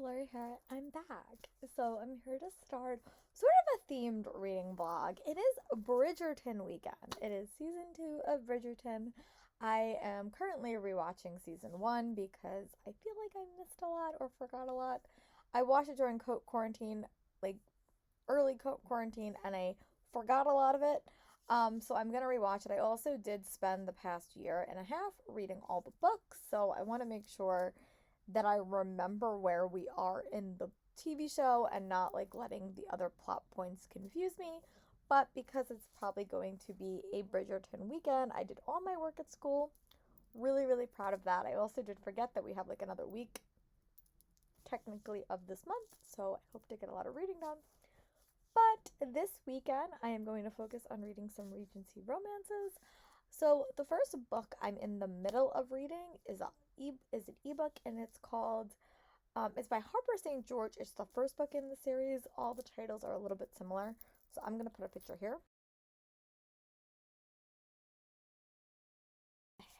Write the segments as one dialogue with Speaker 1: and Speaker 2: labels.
Speaker 1: Lori here. I'm back. So I'm here to start sort of a themed reading blog. It is Bridgerton weekend. It is season 2 of Bridgerton. I am currently rewatching season 1 because I feel like I missed a lot or forgot a lot. I watched it during quarantine, like early quarantine, and I forgot a lot of it. So I'm gonna rewatch it. I also did spend the past year and a half reading all the books, so I want to make sure that I remember where we are in the TV show and not like letting the other plot points confuse me. But because it's probably going to be a Bridgerton weekend, I did all my work at school. Really, really proud of that. I also did forget that we have like another week technically of this month, so I hope to get a lot of reading done. But this weekend, I am going to focus on reading some Regency romances. So the first book I'm in the middle of reading is an ebook, and it's called it's by Harper St. George. It's the first book in the series. All the titles are a little bit similar, so I'm gonna put a picture here.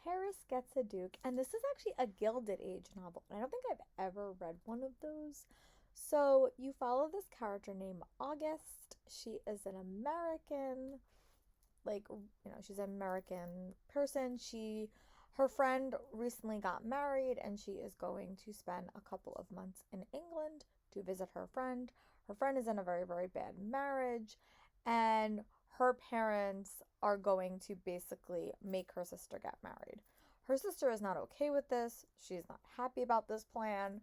Speaker 1: Harris Gets a Duke, and this is actually a Gilded Age novel, and I don't think I've ever read one of those. So you follow this character named August. She is an American, like, she's an American person. Her friend recently got married, and she is going to spend a couple of months in England to visit her friend. Her friend is in a very, very bad marriage, and her parents are going to basically make her sister get married. Her sister is not okay with this. She's not happy about this plan.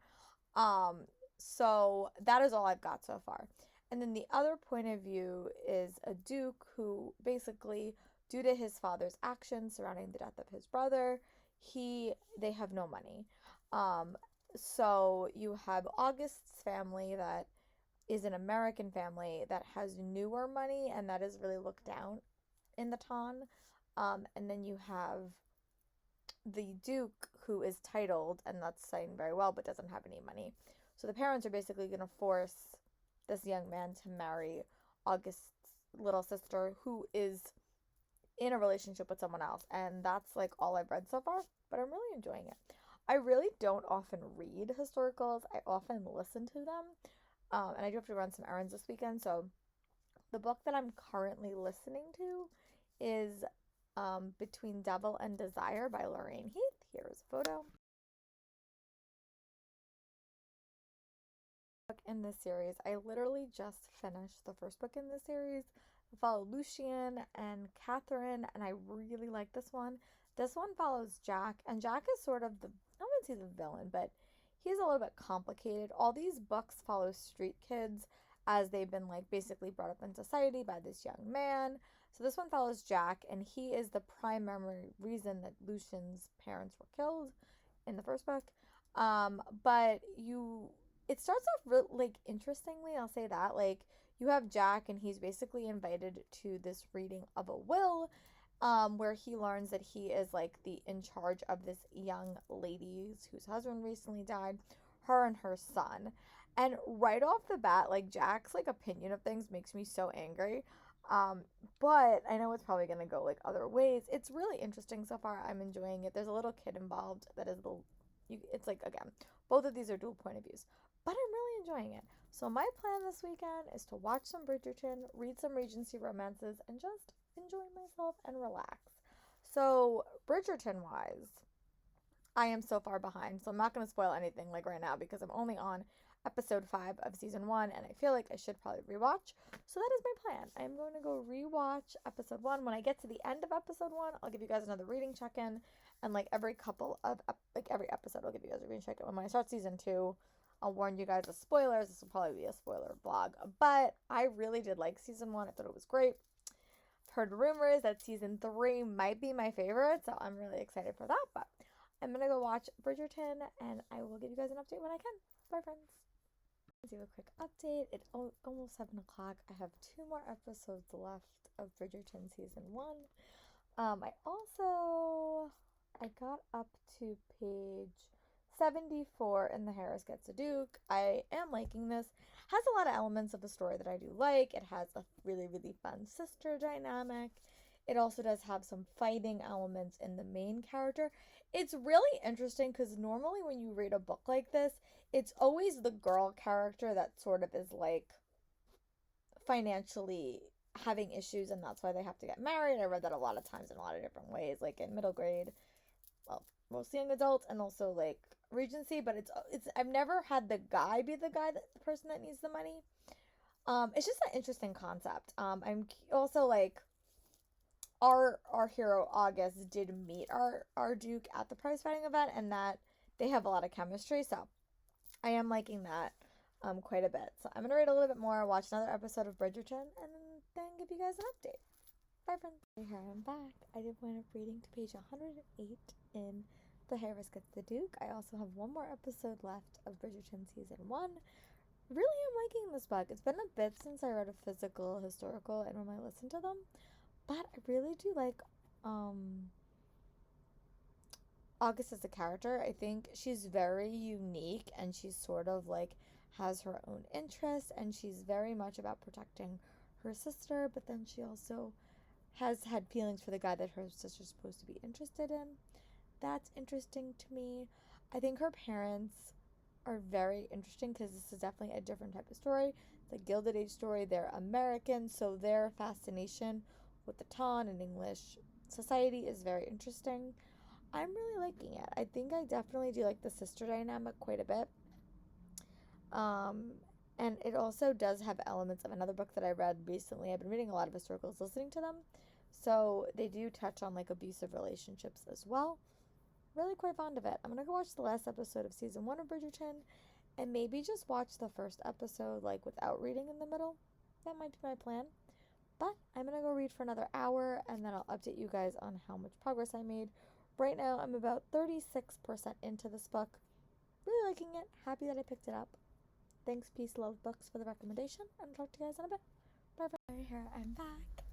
Speaker 1: Um, so that is all I've got so far. And then the other point of view is a duke who basically, due to his father's actions surrounding the death of his brother, they have no money. Um, so you have August's family that is an American family that has newer money and that is really looked down in the town. And then you have the duke who is titled and that's signed very well but doesn't have any money. So the parents are basically going to force this young man to marry August's little sister, who is in a relationship with someone else. And that's like all I've read so far, but I'm really enjoying it. I really don't often read historicals, I often listen to them. And I do have to run some errands this weekend. So the book that I'm currently listening to is Between Devil and Desire by Lorraine Heath. Here's a photo. Book in this series. I literally just finished the first book in this series. I follow Lucian and Catherine, and I really like this one. This one follows Jack, and Jack is sort of I wouldn't say the villain, but he's a little bit complicated. All these books follow street kids as they've been like basically brought up in society by this young man. So this one follows Jack, and he is the primary reason that Lucian's parents were killed in the first book. But it starts off like interestingly, I'll say that. Like you have Jack, and he's basically invited to this reading of a will, where he learns that he is like the in charge of this young lady whose husband recently died, her and her son. And right off the bat, like Jack's like opinion of things makes me so angry. Um, but I know it's probably gonna go like other ways. It's really interesting so far. I'm enjoying it. There's a little kid involved that is it's like again, both of these are dual point of views, but I'm really enjoying it. So my plan this weekend is to watch some Bridgerton, read some Regency romances, and just enjoy myself and relax. So Bridgerton wise, I am so far behind, so I'm not going to spoil anything like right now because I'm only on episode 5 of season 1 and I feel like I should probably rewatch. So that is my plan. I'm going to go rewatch episode 1. When I get to the end of episode 1, I'll give you guys another reading check-in, and like every episode I'll give you guys a reading check-in. When I start season 2, I'll warn you guys of spoilers. This will probably be a spoiler vlog, but I really did like season 1. I thought it was great. I've heard rumors that season 3 might be my favorite, so I'm really excited for that, but I'm gonna go watch Bridgerton, and I will give you guys an update when I can. Bye, friends. Let's do a quick update. It's almost 7 o'clock. I have 2 more episodes left of Bridgerton season 1. I got up to page 74 in the Harris Gets a Duke. I am liking this. Has a lot of elements of the story that I do like. It has a really, really fun sister dynamic. It also does have some fighting elements in the main character. It's really interesting because normally when you read a book like this, it's always the girl character that sort of is like financially having issues, and that's why they have to get married. I read that a lot of times in a lot of different ways, like in middle grade, well, mostly young adults, and also like Regency. But it's I've never had the guy be the person that needs the money. It's just an interesting concept. I'm also like our hero August did meet our Duke at the prize fighting event, and that they have a lot of chemistry. So I am liking that quite a bit. So I'm gonna read a little bit more, watch another episode of Bridgerton, and then give you guys an update. Bye, friends. Here I'm back. I did wind up reading to page 108 in The Harris Gets the Duke. I also have one more episode left of Bridgerton season 1. Really am liking this book. It's been a bit since I read a physical historical and when I listened to them, but I really do like August as a character. I think she's very unique, and she's sort of like has her own interests, and she's very much about protecting her sister, but then she also has had feelings for the guy that her sister's supposed to be interested in. That's interesting to me. I think her parents are very interesting because this is definitely a different type of story. It's a Gilded Age story. They're American, so their fascination with the ton and English society is very interesting. I'm really liking it. I think I definitely do like the sister dynamic quite a bit. Um, and it also does have elements of another book that I read recently. I've been reading a lot of historicals, listening to them. So they do touch on like abusive relationships as well. Really quite fond of it. I'm going to go watch the last episode of season 1 of Bridgerton and maybe just watch the first episode like without reading in the middle. That might be my plan. But I'm going to go read for another hour, and then I'll update you guys on how much progress I made. Right now, I'm about 36% into this book. Really liking it. Happy that I picked it up. Thanks, Peace Love Books, for the recommendation, and I'll talk to you guys in a bit. Bye. Here, I'm back.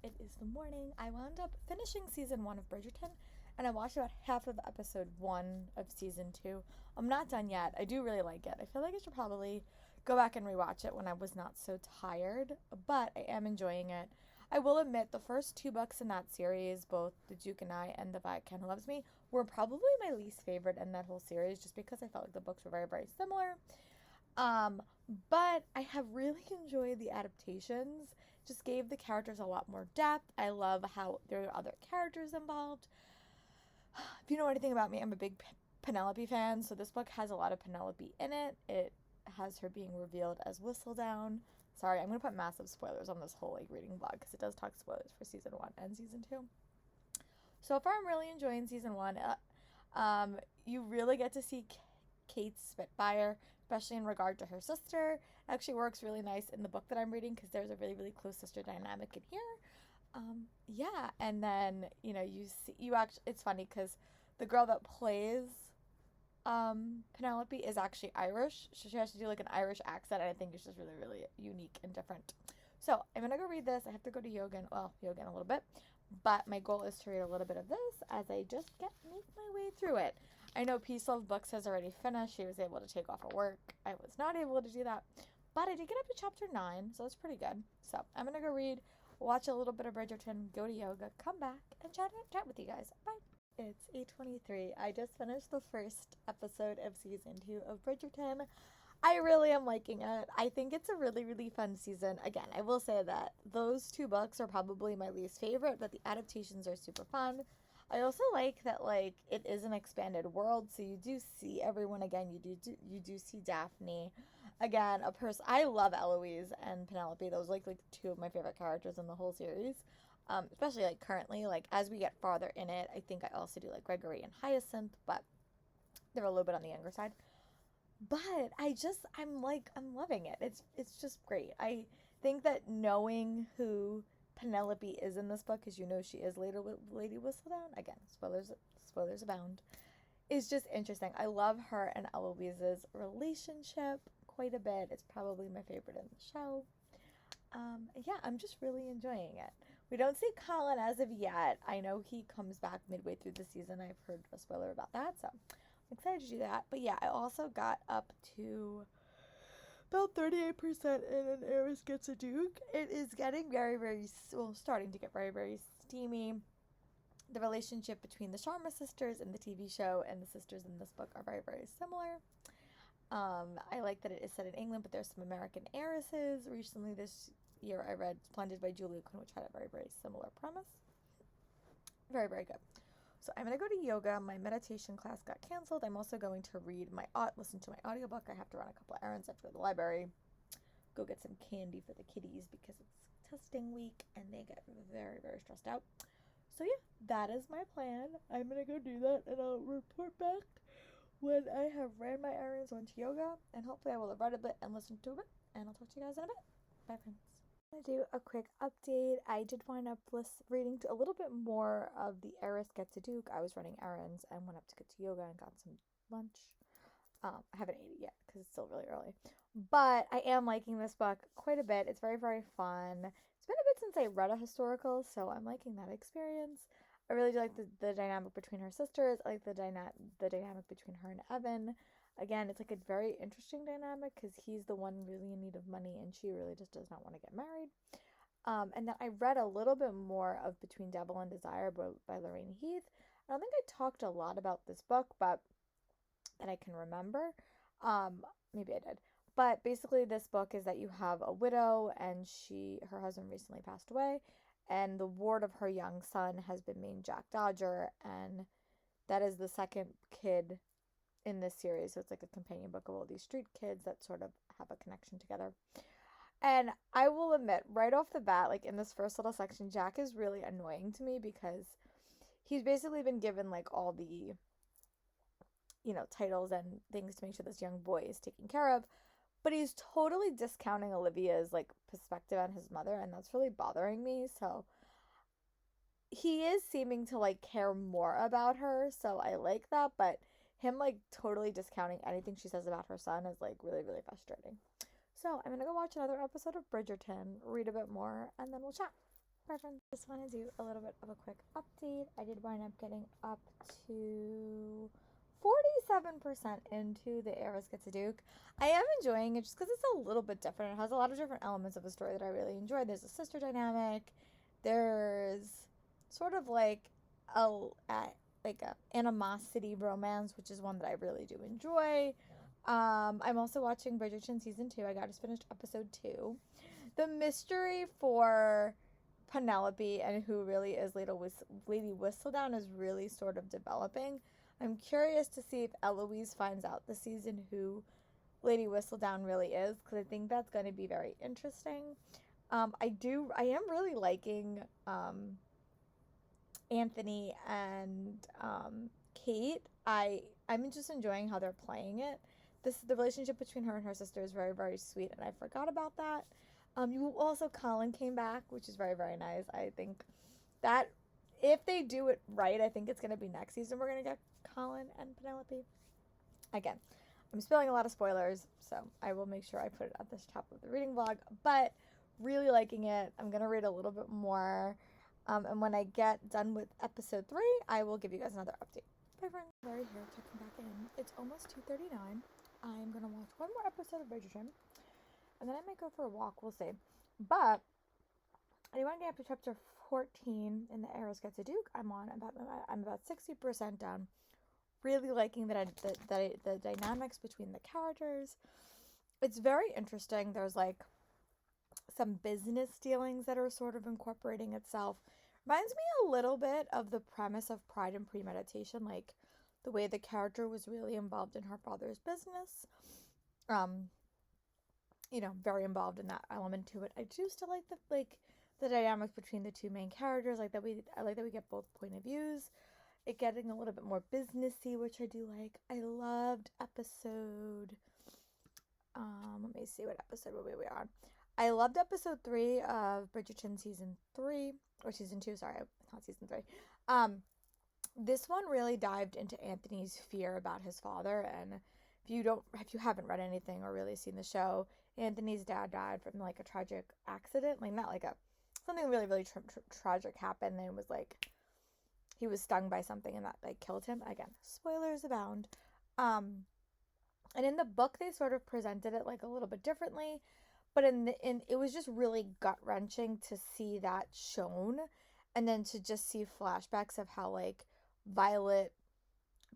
Speaker 1: It is the morning. I wound up finishing season 1 of Bridgerton, and I watched about half of episode 1 of season 2. I'm not done yet. I do really like it. I feel like I should probably go back and rewatch it when I was not so tired, but I am enjoying it. I will admit the first 2 books in that series, both The Duke and I and The Viscount Who Loves Me, were probably my least favorite in that whole series, just because I felt like the books were very, very similar. But I have really enjoyed the adaptations. Just gave the characters a lot more depth. I love how there are other characters involved. If you know anything about me, I'm a big Penelope fan, so this book has a lot of Penelope in it. It has her being revealed as Whistledown. Sorry, I'm going to put massive spoilers on this whole like reading vlog because it does talk spoilers for season 1 and season 2. So far, I'm really enjoying season 1. You really get to see Kate's Spitfire, especially in regard to her sister. It actually works really nice in the book that I'm reading because there's a really, really close sister dynamic in here. Yeah, and then it's funny because the girl that plays Penelope is actually Irish. She has to do like an Irish accent, and I think it's just really, really unique and different. So I'm gonna go read this. I have to go to yoga in a little bit, but my goal is to read a little bit of this as I just make my way through it. I know Peace Love Books has already finished. She was able to take off of work. I was not able to do that, but I did get up to chapter 9, so it's pretty good. So I'm gonna go read, watch a little bit of Bridgerton, go to yoga, come back, and chat with you guys. Bye. It's 8:23. I just finished the first episode of season 2 of Bridgerton. I really am liking it. I think it's a really, really fun season. Again, I will say that those 2 books are probably my least favorite, but the adaptations are super fun. I also like that like it is an expanded world, so you do see everyone again. You do see Daphne again. I love Eloise and Penelope. Those like 2 of my favorite characters in the whole series. Especially like currently, like as we get farther in it, I think I also do like Gregory and Hyacinth, but they're a little bit on the younger side. But I'm loving it. It's just great. I think that knowing who Penelope is in this book, because you know she is Lady Whistledown. Again, spoilers abound. Is just interesting. I love her and Eloise's relationship quite a bit. It's probably my favorite in the show. Yeah, I'm just really enjoying it. We don't see Colin as of yet. I know he comes back midway through the season. I've heard a spoiler about that, so I'm excited to do that. But yeah, I also got up to about 38% in An Heiress Gets a Duke. It is getting very, very, starting to get very, very steamy. The relationship between the Sharma sisters in the TV show and the sisters in this book are very, very similar. I like that it is set in England, but there's some American heiresses. Recently this year I read Splendid by Julia Quinn, which had a very, very similar premise. Very, very good. So I'm going to go to yoga. My meditation class got canceled. I'm also going to listen to my audiobook. I have to run a couple of errands. I have to go to the library, go get some candy for the kitties because it's testing week and they get very, very stressed out. So yeah, that is my plan. I'm going to go do that and I'll report back when I have ran my errands, went to yoga, and hopefully I will have read a bit and listened to a bit. And I'll talk to you guys in a bit. Bye, friends. I'm going to do a quick update. I did wind up reading a little bit more of The Heiress Gets a Duke. I was running errands and went up to get to yoga and got some lunch. I haven't ate it yet because it's still really early. But I am liking this book quite a bit. It's very, very fun. It's been a bit since I read a historical, so I'm liking that experience. I really do like the dynamic between her sisters. I like the dynamic between her and Evan. Again, it's like a very interesting dynamic because he's the one really in need of money and she really just does not want to get married. And then I read a little bit more of Between Devil and Desire by Lorraine Heath. I don't think I talked a lot about this book, but that I can remember. Maybe I did. But basically this book is that you have a widow and her husband recently passed away. And the ward of her young son has been named Jack Dodger, and that is the second kid in this series. So it's like a companion book of all these street kids that sort of have a connection together. And I will admit, right off the bat, like in this first little section, Jack is really annoying to me because he's basically been given like all the, titles and things to make sure this young boy is taken care of. But he's totally discounting Olivia's, like, perspective on his mother, and that's really bothering me. So he is seeming to, like, care more about her, so I like that. But him, like, totally discounting anything she says about her son is, like, really, really frustrating. So I'm going to go watch another episode of Bridgerton, read a bit more, and then we'll chat. Bye, friends. Just want to do a little bit of a quick update. I did wind up getting up to 47% into The Heiress Gets a Duke. I am enjoying it just because it's a little bit different. It has a lot of different elements of the story that I really enjoy. There's a sister dynamic. There's sort of like a animosity romance, which is one that I really do enjoy. I'm also watching Bridgerton season 2. I just finished episode 2. The mystery for Penelope and who really is Lady Whistledown is really sort of developing. I'm curious to see if Eloise finds out this season who Lady Whistledown really is, because I think that's going to be very interesting. I am really liking Anthony and Kate. I'm just enjoying how they're playing it. The relationship between her and her sister is very, very sweet, and I forgot about that. Colin came back, which is very, very nice. I think that if they do it right, I think it's going to be next season we're going to get Colin and Penelope. Again, I'm spilling a lot of spoilers, so I will make sure I put it at the top of the reading vlog, but really liking it. I'm going to read a little bit more, and when I get done with episode 3, I will give you guys another update. Bye, friends. Larry here, checking back in. It's almost 2:39. I'm going to watch one more episode of Bridgerton, and then I might go for a walk. We'll see. But I want to get up to chapter 14 in The Heiress Gets a Duke. I'm about 60% done. Really liking the dynamics between the characters. It's very interesting. There's like some business dealings that are sort of incorporating itself. Reminds me a little bit of the premise of Pride and Premeditation, like the way the character was really involved in her father's business. Very involved in that element to it. I do still like the dynamics between the two main characters. I like that we get both point of views. It getting a little bit more businessy, which I do like. I loved episode. Let me see what episode we are on. I loved episode 3 of Bridgerton season 3 or season 2. Sorry, not season 3. This one really dived into Anthony's fear about his father, and if you haven't read anything or really seen the show, Anthony's dad died from like a tragic accident, like not like something really, really tragic happened, and it was like he was stung by something and that like killed him. Again, spoilers abound. And in the book they sort of presented it like a little bit differently, but it was just really gut-wrenching to see that shown. And then to just see flashbacks of how, like, Violet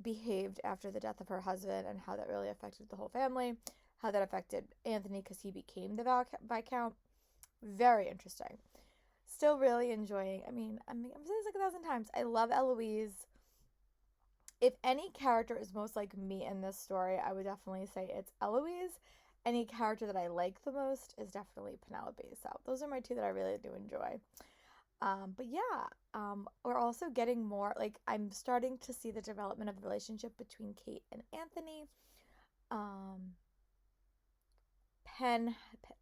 Speaker 1: behaved after the death of her husband and how that really affected the whole family, how that affected Anthony because he became the Viscount. Very interesting. Still really enjoying. I'm saying this like 1,000 times. I love Eloise. If any character is most like me in this story, I would definitely say it's Eloise. Any character that I like the most is definitely Penelope. So those are my two that I really do enjoy. But yeah, we're also getting more, like, I'm starting to see the development of the relationship between Kate and Anthony. Um,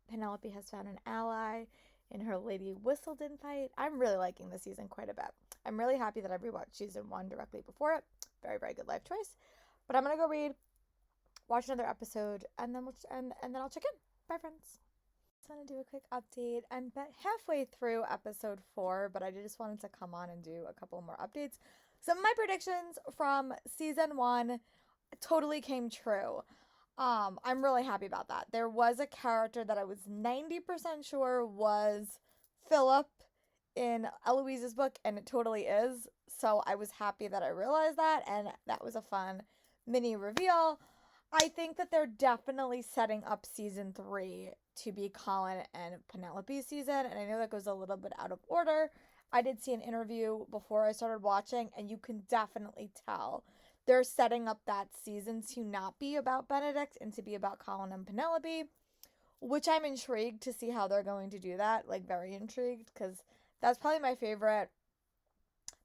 Speaker 1: Penelope has found an ally in her Lady Whistledown fight. I'm really liking this season quite a bit. I'm really happy that I rewatched season 1 directly before it. Very, very good life choice. But I'm gonna go watch another episode, and then I'll check in. Bye, friends. Just want to do a quick update. I'm about halfway through episode 4, but I just wanted to come on and do a couple more updates. Some of my predictions from season 1 totally came true. I'm really happy about that. There was a character that I was 90% sure was Philip in Eloise's book, and it totally is. So I was happy that I realized that, and that was a fun mini reveal. I think that they're definitely setting up season 3 to be Colin and Penelope's season, and I know that goes a little bit out of order. I did see an interview before I started watching, and you can definitely tell they're setting up that season to not be about Benedict and to be about Colin and Penelope, which I'm intrigued to see how they're going to do that. Like, very intrigued, because that's probably my favorite.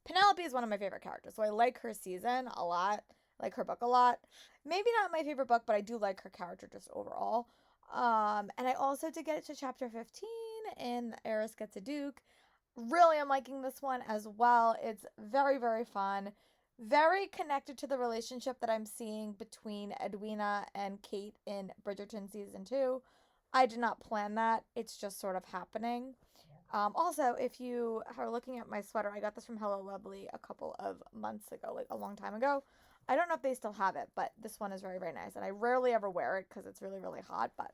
Speaker 1: Penelope is one of my favorite characters, so I like her season a lot, like her book a lot. Maybe not my favorite book, but I do like her character just overall. And I also did get it to chapter 15 in Heiress Gets a Duke. Really, I'm liking this one as well. It's very, very fun. Very connected to the relationship that I'm seeing between Edwina and Kate in Bridgerton season 2. I did not plan that. It's just sort of happening. Also, if you are looking at my sweater, I got this from Hello Lovely a couple of months ago, like a long time ago. I don't know if they still have it, but this one is very, very nice. And I rarely ever wear it because it's really, really hot, but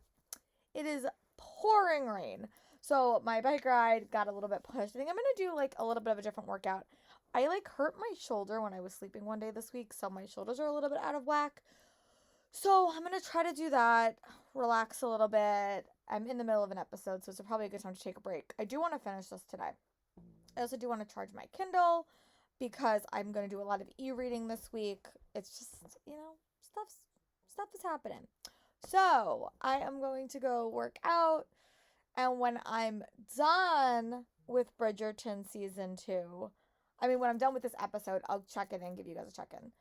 Speaker 1: it is pouring rain. So my bike ride got a little bit pushed. I think I'm going to do like a little bit of a different workout. I like hurt my shoulder when I was sleeping one day this week, so my shoulders are a little bit out of whack. So I'm going to try to do that, relax a little bit. I'm in the middle of an episode, so it's probably a good time to take a break. I do want to finish this today. I also do want to charge my Kindle because I'm going to do a lot of e-reading this week. It's just, stuff is happening. So I am going to go work out, and when I'm done with Bridgerton season 2, when I'm done with this episode, I'll check in and give you guys a check-in.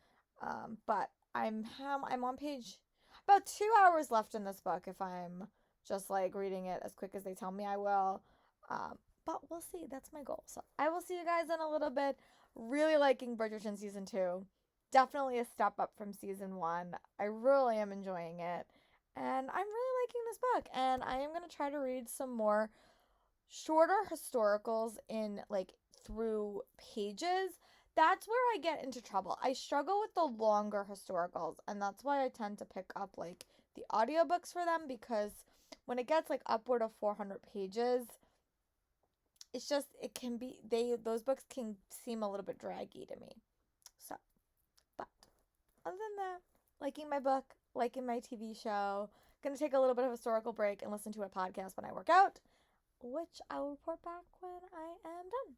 Speaker 1: But I'm on page about 2 hours left in this book if I'm just like reading it as quick as they tell me I will. But we'll see. That's my goal. So I will see you guys in a little bit. Really liking Bridgerton season 2. Definitely a step up from season 1. I really am enjoying it. And I'm really liking this book. And I am going to try to read some more shorter historicals in through pages. That's where I get into trouble. I struggle with the longer historicals, and that's why I tend to pick up the audiobooks for them, because when it gets upward of 400 pages, it's just, it can be, those books can seem a little bit draggy to me. So, but other than that, liking my book, liking my TV show, gonna take a little bit of a historical break and listen to a podcast when I work out, which I will report back when I am done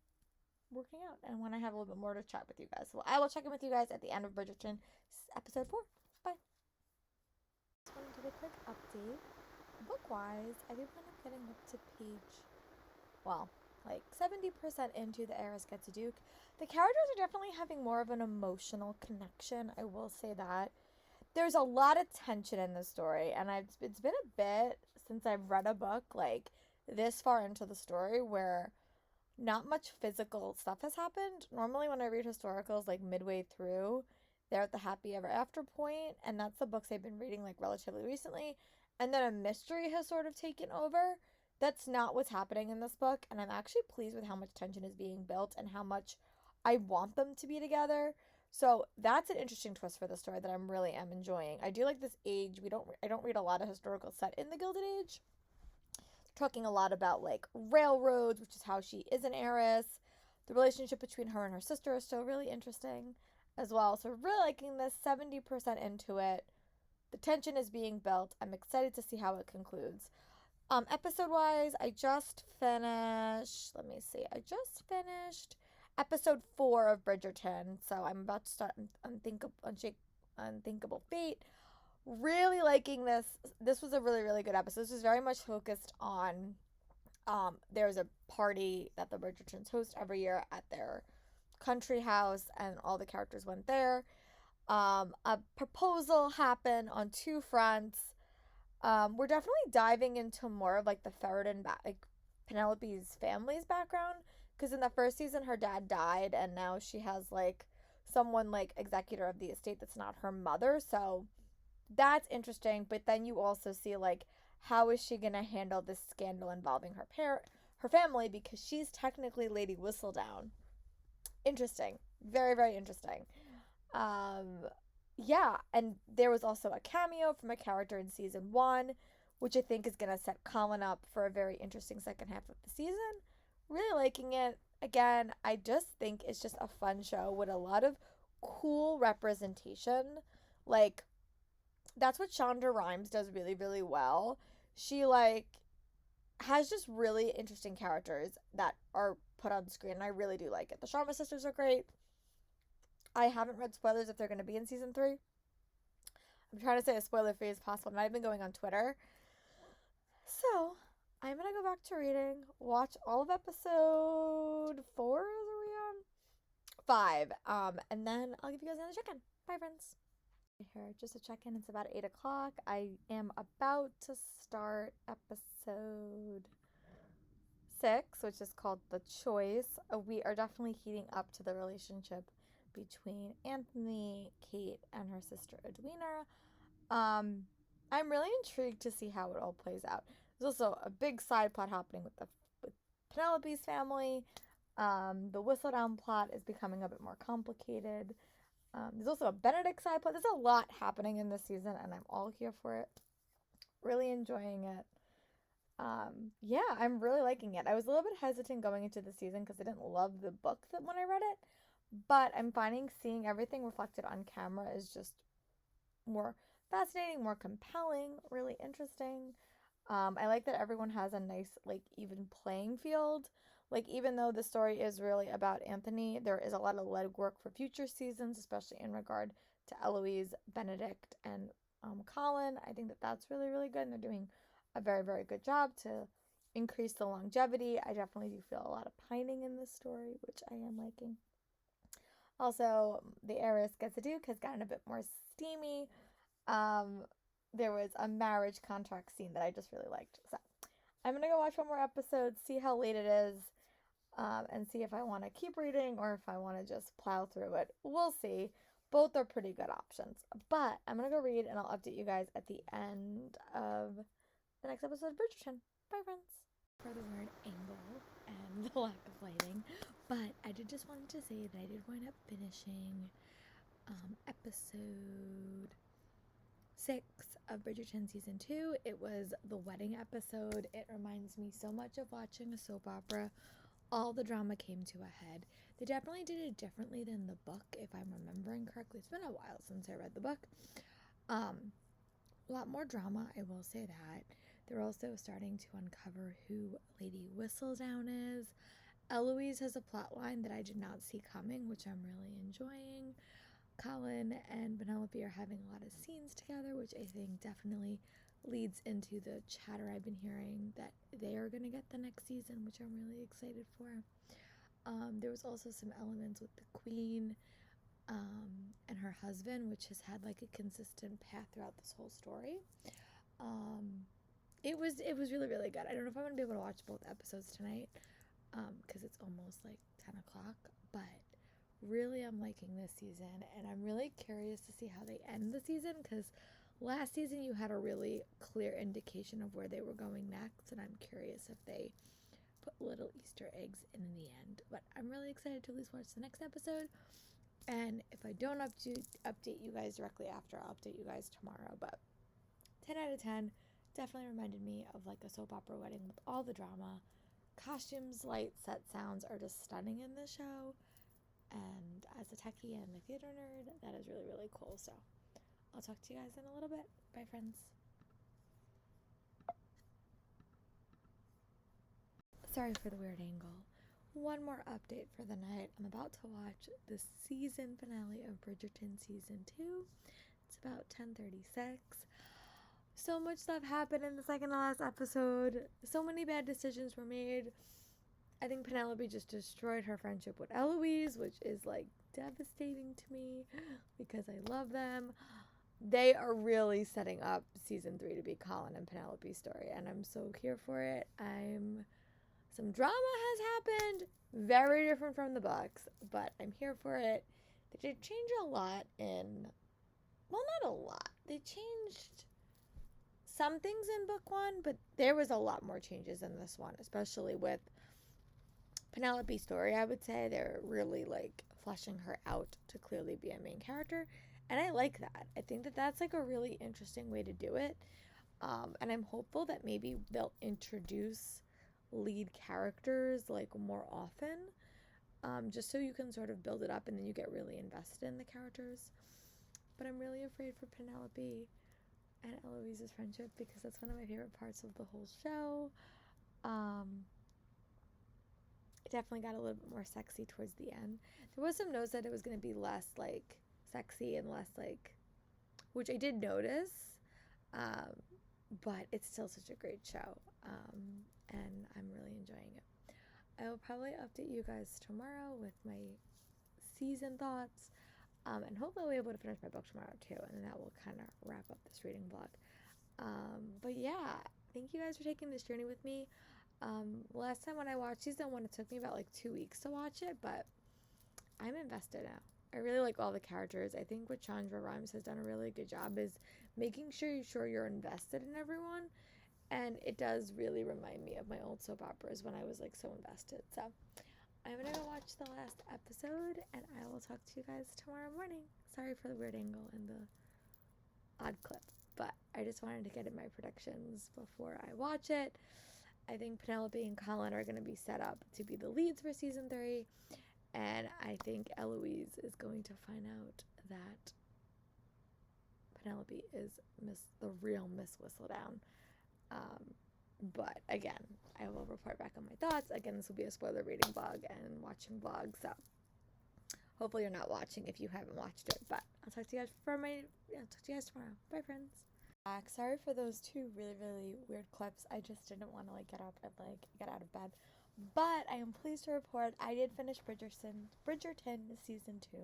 Speaker 1: working out and when I have a little bit more to chat with you guys. So I will check in with you guys at the end of Bridgerton episode 4. Bye. Just want to do a quick update. Book-wise, I did end up getting up to page, 70% into the Heiress Gets a Duke. The characters are definitely having more of an emotional connection, I will say that. There's a lot of tension in this story, and it's been a bit since I've read a book this far into the story where not much physical stuff has happened. Normally when I read historicals midway through, they're at the happy ever after point, and that's the books I've been reading relatively recently, and then a mystery has sort of taken over. That's not what's happening in this book, and I'm actually pleased with how much tension is being built and how much I want them to be together. So that's an interesting twist for the story that I really am enjoying. I do like this age. I don't read a lot of historical set in the Gilded Age. Talking a lot about railroads, which is how she is an heiress. The relationship between her and her sister is still really interesting as well. So really liking this, 70% into it. The tension is being built. I'm excited to see how it concludes. Episode wise, I just finished, let me see, I just finished episode 4 of Bridgerton. So I'm about to start Unthinkable Fate. Really liking this. This was a really, really good episode. This was very much focused on there's a party that the Bridgertons host every year at their country house, and all the characters went there. A proposal happened on 2 fronts. We're definitely diving into more of like the Ferreton, like Penelope's family's background, because in the first season her dad died, and now she has like someone like executor of the estate that's not her mother. So that's interesting. But then you also see like, how is she gonna handle this scandal involving her family, because she's technically Lady Whistledown. Interesting. Very, very interesting. Yeah, and there was also a cameo from a character in season 1, which I think is gonna set Colin up for a very interesting second half of the season. Really liking it. Again, I just think it's just a fun show with a lot of cool representation. Like, that's what Shonda Rhimes does really, really well. She like has just really interesting characters that are put on screen, and I really do like it. The Sharma sisters are great. I haven't read spoilers if they're going to be in season 3. I'm trying to say as spoiler free as possible. I'm not even going on Twitter. So I'm going to go back to reading, watch all of episode 4. Are we on 5? And then I'll give you guys another check-in. Bye, friends. Here, just a check-in. It's about 8 o'clock. I am about to start episode 6, which is called The Choice. We are definitely heating up to the relationship between Anthony, Kate, and her sister Edwina. I'm really intrigued to see how it all plays out. There's also a big side plot happening with Penelope's family. The Whistledown plot is becoming a bit more complicated. There's also a Benedict side plot. There's a lot happening in this season, and I'm all here for it. Really enjoying it. Yeah, I'm really liking it. I was a little bit hesitant going into the season because I didn't love the book when I read it, but I'm finding seeing everything reflected on camera is just more fascinating, more compelling, really interesting. I like that everyone has a nice, like, even playing field. Like, even though the story is really about Anthony, there is a lot of legwork for future seasons, especially in regard to Eloise, Benedict, and Colin. I think that that's really, really good, and they're doing a very, very good job to increase the longevity. I definitely do feel a lot of pining in this story, which I am liking. Also, the heiress gets a duke has gotten a bit more steamy. There was a marriage contract scene that I just really liked. So I'm going to go watch one more episode, see how late it is, and see if I want to keep reading or if I want to just plow through it. We'll see. Both are pretty good options. But I'm going to go read, and I'll update you guys at the end of the next episode of Bridgerton. Bye, friends. For the word angle and the lack of lighting. But I did just wanted to say that I did wind up finishing episode 6 of Bridgerton season 2. It was the wedding episode. It reminds me so much of watching a soap opera. All the drama came to a head. They definitely did it differently than the book, if I'm remembering correctly. It's been a while since I read the book. A lot more drama, I will say that. They're also starting to uncover who Lady Whistledown is. Eloise has a plot line that I did not see coming, which I'm really enjoying. Colin and Penelope are having a lot of scenes together, which I think definitely leads into the chatter I've been hearing that they are going to get the next season, which I'm really excited for. There was also some elements with the Queen and her husband, which has had like a consistent path throughout this whole story. It was really, really good. I don't know if I'm going to be able to watch both episodes tonight because it's almost like 10 o'clock, but really I'm liking this season, and I'm really curious to see how they end the season, because last season you had a really clear indication of where they were going next, and I'm curious if they put little Easter eggs in the end. But I'm really excited to at least watch the next episode, and if I don't update you guys directly after, I'll update you guys tomorrow. But 10 out of 10, definitely reminded me of like a soap opera wedding with all the drama. costumes, lights, set, sounds are just stunning in this show. And as a techie and a theater nerd, that is really, really cool. So I'll talk to you guys in a little bit. Bye, friends. Sorry for the weird angle. One more update for the night. I'm about to watch the season finale of Bridgerton Season 2. It's about 10:36. So much stuff happened in the second to last episode. So many bad decisions were made. I think Penelope just destroyed her friendship with Eloise, which is like devastating to me because I love them. They are really setting up season 3 to be Colin and Penelope's story, and I'm so here for it. Some drama has happened, very different from the books, but I'm here for it. They did change a lot well, not a lot. They changed some things in book 1, but there was a lot more changes in this one, especially with Penelope's story. I would say they're really like fleshing her out to clearly be a main character, and I like that. I think that that's like a really interesting way to do it, and I'm hopeful that maybe they'll introduce lead characters like more often, just so you can sort of build it up and then you get really invested in the characters. But I'm really afraid for Penelope and Eloise's friendship because that's one of my favorite parts of the whole show. It definitely got a little bit more sexy towards the end. There was some notes that it was going to be less like sexy and less like, which I did notice, but it's still such a great show, and I'm really enjoying it. I will probably update you guys tomorrow with my season thoughts, and hopefully I'll be able to finish my book tomorrow too, and that will kind of wrap up this reading vlog. But yeah, thank you guys for taking this journey with me. Last time when I watched season 1, it took me about like 2 weeks to watch it, but I'm invested now. I really like all the characters. I think what Chandra Rhimes has done a really good job is making sure you're invested in everyone, and it does really remind me of my old soap operas when I was like so invested. So I'm gonna go watch the last episode, and I will talk to you guys tomorrow morning. Sorry for the weird angle and the odd clip, but I just wanted to get in my predictions before I watch it. I think Penelope and Colin are going to be set up to be the leads for season 3, and I think Eloise is going to find out that Penelope is the real Miss Whistledown. But again, I will report back on my thoughts. Again, this will be a spoiler reading vlog and watching vlog, so hopefully you're not watching if you haven't watched it. But I'll talk to you guys tomorrow. Bye, friends. Sorry for those 2 really, really weird clips. I just didn't want to like get up and like get out of bed. But I am pleased to report I did finish Bridgerton season 2.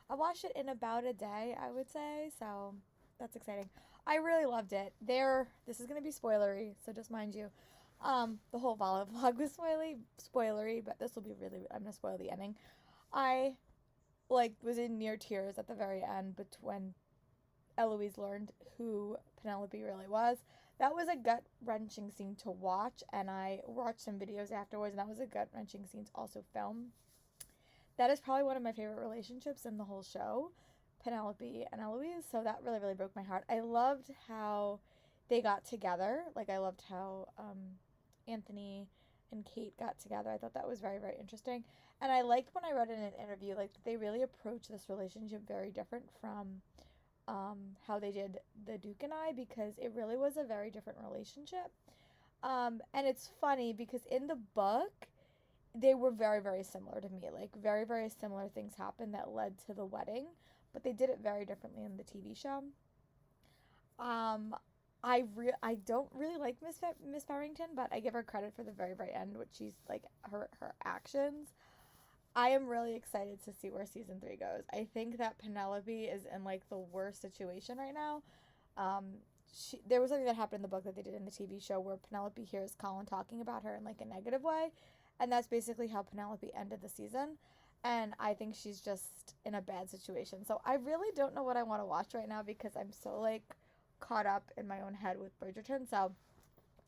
Speaker 1: I watched it in about a day, I would say, so that's exciting. I really loved it. This is going to be spoilery, so just mind you. The whole vlog was spoilery, but this will be I'm going to spoil the ending. I was in near tears at the very end, but when Eloise learned who Penelope really was. That was a gut-wrenching scene to watch, and I watched some videos afterwards, and that was a gut-wrenching scene to also film. That is probably one of my favorite relationships in the whole show, Penelope and Eloise, so that really, really broke my heart. I loved how they got together. I loved how Anthony and Kate got together. I thought that was very, very interesting. And I liked when I read in an interview, they really approached this relationship very different from how they did the Duke and I, because it really was a very different relationship. And it's funny because in the book, they were very, very similar to me. Very, very similar things happened that led to the wedding, but they did it very differently in the TV show. I don't really like Miss Farrington, but I give her credit for the very, very end, which she's her actions. I am really excited to see where season 3 goes. I think that Penelope is in the worst situation right now. There was something that happened in the book that they did in the TV show where Penelope hears Colin talking about her in a negative way, and that's basically how Penelope ended the season. And I think she's just in a bad situation. So I really don't know what I want to watch right now because I'm so caught up in my own head with Bridgerton. So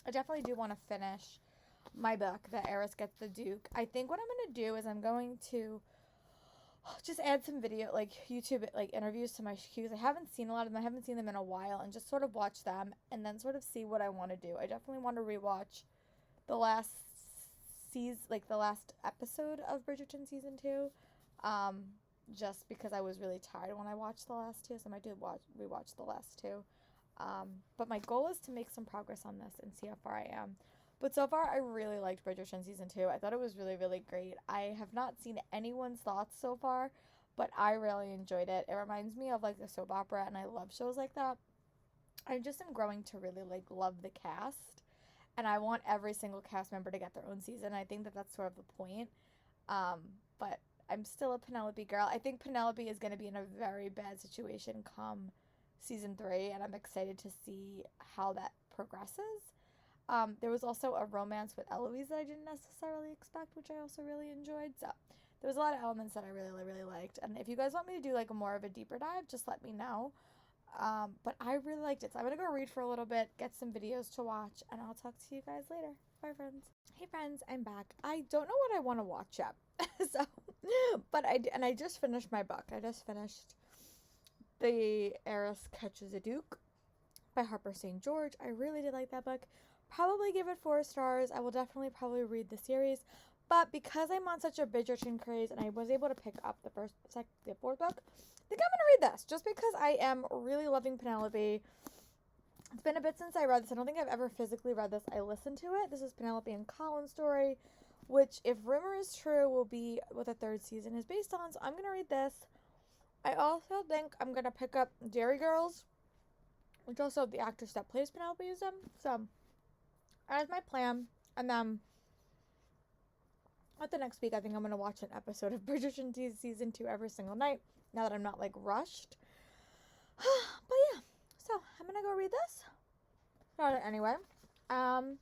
Speaker 1: I definitely do want to finish my book, The Heiress Gets the Duke. I think what I'm going to do is I'm going to just add some video, YouTube, interviews to my queues. I haven't seen a lot of them. I haven't seen them in a while, and just sort of watch them and then sort of see what I want to do. I definitely want to rewatch the last the last episode of Bridgerton season 2, just because I was really tired when I watched the last 2, so I might rewatch the last 2. But my goal is to make some progress on this and see how far I am. But so far, I really liked Bridgerton season 2. I thought it was really, really great. I have not seen anyone's thoughts so far, but I really enjoyed it. It reminds me of like a soap opera, and I love shows like that. I just am growing to really like love the cast, and I want every single cast member to get their own season. I think that that's sort of the point. But I'm still a Penelope girl. I think Penelope is going to be in a very bad situation come season 3, and I'm excited to see how that progresses. There was also a romance with Eloise that I didn't necessarily expect, which I also really enjoyed. So there was a lot of elements that I really, really liked. And if you guys want me to do like a more of a deeper dive, just let me know. But I really liked it. So I'm going to go read for a little bit, get some videos to watch, and I'll talk to you guys later. Bye, friends. Hey, friends, I'm back. I don't know what I want to watch yet. I just finished my book. I just finished The Heiress Catches a Duke by Harper St. George. I really did like that book. Probably give it 4 stars. I will definitely probably read the series. But because I'm on such a Bridgerton craze and I was able to pick up the 4th book, I think I'm going to read this just because I am really loving Penelope. It's been a bit since I read this. I don't think I've ever physically read this. I listened to it. This is Penelope and Colin's story, which, if rumor is true, will be what the 3rd season is based on. So I'm going to read this. I also think I'm going to pick up Dairy Girls, which also the actress that plays Penelope is them. So that's my plan. And then at the next week, I think I'm going to watch an episode of Bridgerton season 2 every single night, now that I'm not like rushed. But yeah, so I'm going to go read this. Start it anyway. And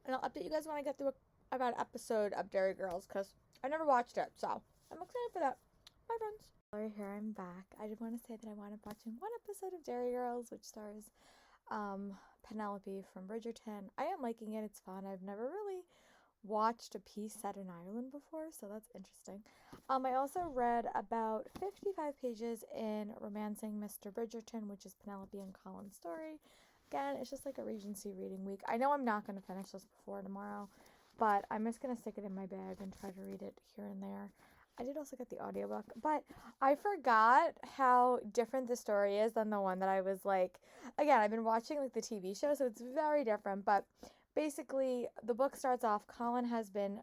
Speaker 1: I'll update you guys when I get through about an episode of Dairy Girls, because I never watched it, so I'm excited for that. Bye, friends. Here I'm back. I did want to say that I wound up watching one episode of Dairy Girls, which stars Penelope from Bridgerton. I am liking it. It's fun. I've never really watched a piece set in Ireland before, so that's interesting. I also read about 55 pages in Romancing Mr. Bridgerton, which is Penelope and Colin's story. Again, it's just like a Regency reading week. I know I'm not going to finish this before tomorrow, but I'm just going to stick it in my bag and try to read it here and there. I did also get the audiobook, but I forgot how different the story is than the one that I was like, again, I've been watching like the TV show, so it's very different, but basically the book starts off, Colin has been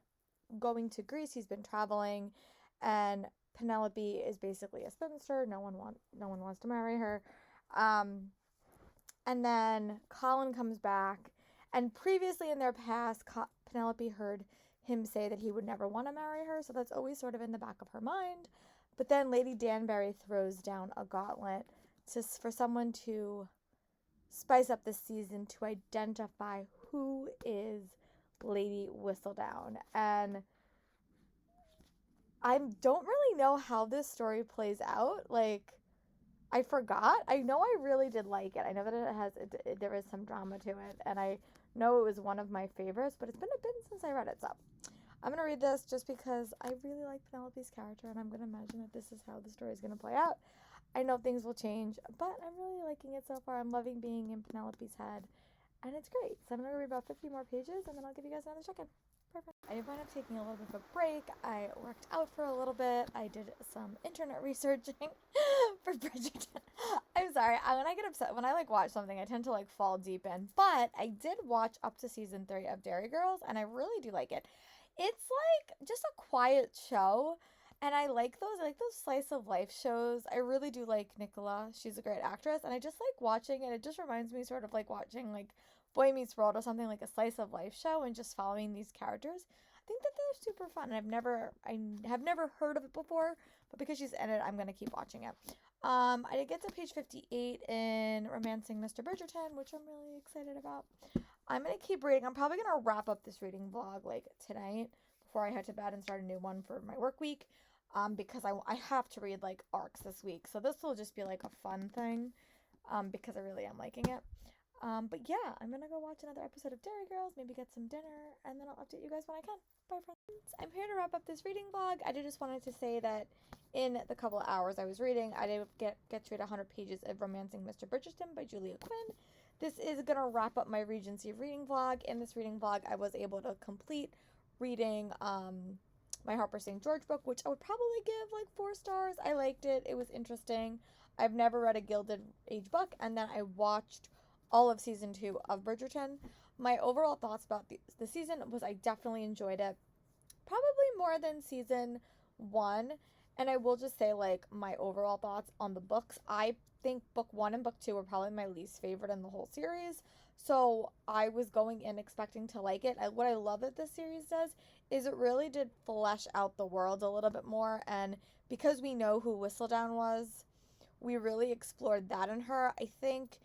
Speaker 1: going to Greece, he's been traveling, and Penelope is basically a spinster, no one wants to marry her, and then Colin comes back, and previously in their past, Penelope heard him say that he would never want to marry her, so that's always sort of in the back of her mind. But then Lady Danbury throws down a gauntlet for someone to spice up the season to identify who is Lady Whistledown. And I don't really know how this story plays out. Like, I forgot. I know I really did like it. I know that there is some drama to it, and I know it was one of my favorites, but it's been a bit since I read it, so I'm going to read this just because I really like Penelope's character, and I'm going to imagine that this is how the story is going to play out. I know things will change, but I'm really liking it so far. I'm loving being in Penelope's head, and it's great. So I'm going to read about 50 more pages, and then I'll give you guys another check-in. Perfect. I wound up taking a little bit of a break. I worked out for a little bit. I did some internet researching for Bridgerton. I'm sorry. When I get upset, when I like watch something, I tend to like fall deep in. But I did watch up to season 3 of Dairy Girls, and I really do like it. It's like just a quiet show, and I like those slice of life shows. I really do like Nicola. She's a great actress, and I just like watching it. It just reminds me sort of like watching like Boy Meets World or something, like a slice of life show, and just following these characters. I think that they're super fun, and I have never heard of it before, but because she's in it, I'm gonna keep watching it. I did get to page 58 in Romancing Mr. Bridgerton, which I'm really excited about. I'm gonna keep reading. I'm probably gonna wrap up this reading vlog like tonight before I head to bed and start a new one for my work week. Because I have to read like arcs this week, so this will just be like a fun thing. Because I really am liking it. But yeah, I'm gonna go watch another episode of Dairy Girls, maybe get some dinner, and then I'll update you guys when I can. Bye, friends. I'm here to wrap up this reading vlog. I just wanted to say that in the couple of hours I was reading, I did get to read 100 pages of Romancing Mr. Bridgerton by Julia Quinn. This is gonna wrap up my Regency reading vlog. In this reading vlog, I was able to complete reading my Harper St. George book, which I would probably give like 4 stars. I liked it. It was interesting. I've never read a Gilded Age book, and then I watched all of season 2 of Bridgerton. My overall thoughts about the season was I definitely enjoyed it, probably more than season 1. And I will just say, like, my overall thoughts on the books. I think book 1 and book 2 were probably my least favorite in the whole series. So I was going in expecting to like it. What I love that this series does is it really did flesh out the world a little bit more. And because we know who Whistledown was, we really explored that in her. I think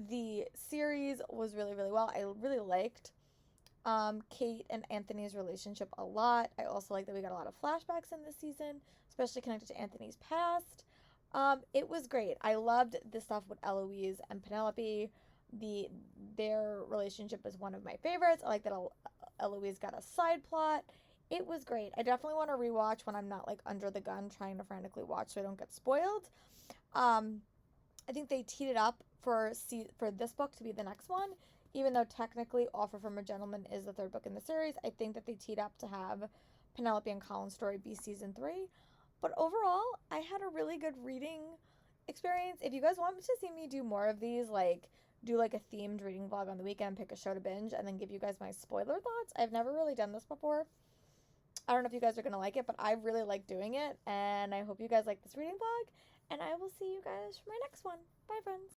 Speaker 1: the series was really, really well. I really liked Kate and Anthony's relationship a lot. I also like that we got a lot of flashbacks in this season, especially connected to Anthony's past. It was great. I loved the stuff with Eloise and Penelope. Their relationship is one of my favorites. I like that Eloise got a side plot. It was great. I definitely want to rewatch when I'm not like under the gun trying to frantically watch so I don't get spoiled. I think they teed it up for this book to be the next one, even though technically Offer from a Gentleman is the 3rd book in the series. I think that they teed up to have Penelope and Colin's story be season 3. But overall, I had a really good reading experience. If you guys want to see me do more of these, like do like a themed reading vlog on the weekend, pick a show to binge, and then give you guys my spoiler thoughts, I've never really done this before. I don't know if you guys are going to like it, but I really like doing it, and I hope you guys like this reading vlog, and I will see you guys for my next one. Bye, friends.